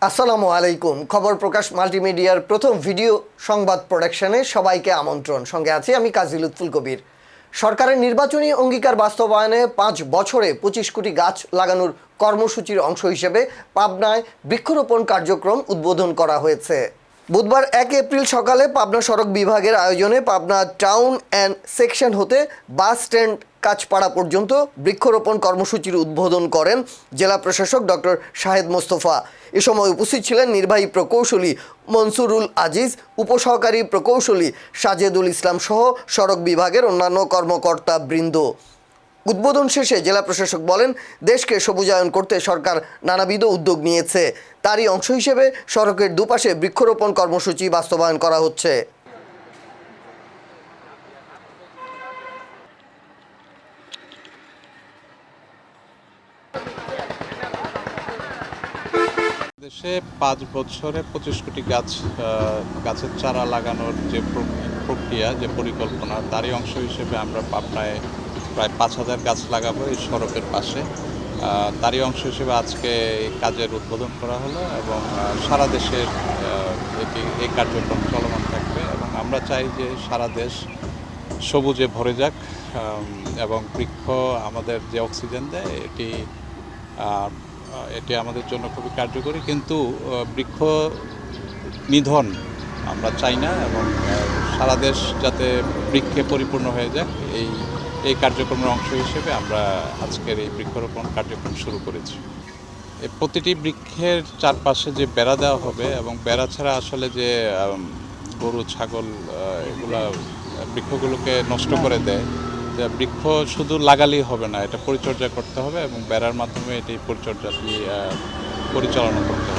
আসসালামু আলাইকুম। খবর প্রকাশ মাল্টিমিডিয়ার প্রথম ভিডিও সংবাদ প্রোডাকশনে সবাইকে আমন্ত্রণ। সঙ্গে আছি আমি কাজী লুৎফুল কবির। সরকারের নির্বাচনী অঙ্গীকার বাস্তবায়নে ৫ বছরে ২৫ কোটি গাছ লাগানোর কর্মসূচির অংশ হিসেবে পাবনায় বৃক্ষরোপণ কার্যক্রম উদ্বোধন করা হয়েছে। বুধবার ১ এপ্রিল সকালে পাবনা সড়ক বিভাগের আয়োজনে পাবনা টাউন অ্যান্ড সেকশন হতে বাস স্ট্যান্ড কাঁচপাড়া পর্যন্ত বৃক্ষরোপণ কর্মসূচির উদ্বোধন করেন জেলা প্রশাসক ডক্টর শাহেদ মোস্তফা। এ সময় উপস্থিত ছিলেন নির্বাহী প্রকৌশলী মনসুরুল আজিজ, উপসহকারী প্রকৌশলী সাজেদুল ইসলাম সহ সড়ক বিভাগের অন্যান্য কর্মকর্তা বৃন্দ। উদ্বোধন শেষে জেলা প্রশাসক বলেন, দেশকে সবুজায়ন করতে সরকার নানাবিধ উদ্যোগ নিয়েছে। তারই অংশ হিসেবে সড়কের দুপাশে বৃক্ষরোপণ কর্মসূচি বাস্তবায়ন করা হচ্ছে। দেশে ৫ বছরে ২৫ কোটি গাছের চারা লাগানোর যে প্রক্রিয়া, যে পরিকল্পনা, তারই অংশ হিসেবে আমরা পাবনায় প্রায় ৫,০০০ গাছ লাগাবো এই সড়কের পাশে। তারই অংশ হিসেবে আজকে এই কাজের উদ্বোধন করা হলো এবং সারা দেশের এই কার্যক্রম চলমান থাকবে এবং আমরা চাই যে সারা দেশ সবুজে ভরে যাক এবং বৃক্ষ আমাদের যে অক্সিজেন দেয় এটি আমাদের জন্য খুবই কার্যকরী, কিন্তু বৃক্ষ নিধন আমরা চাই না এবং সারা দেশ যাতে বৃক্ষে পরিপূর্ণ হয়ে যাক এই কার্যক্রমের অংশ হিসেবে আমরা আজকের এই বৃক্ষরোপণ কার্যক্রম শুরু করেছি। প্রতিটি বৃক্ষের চারপাশে যে বেড়া দেওয়া হবে এবং বেড়া ছাড়া আসলে যে গরু ছাগল এগুলা বৃক্ষগুলোকে নষ্ট করে দেয়, বৃক্ষ শুধু লাগালেই হবে না, এটা পরিচর্যা করতে হবে এবং বেড়ার মাধ্যমে এটি পরিচর্যাটি পরিচালনা করতে হবে।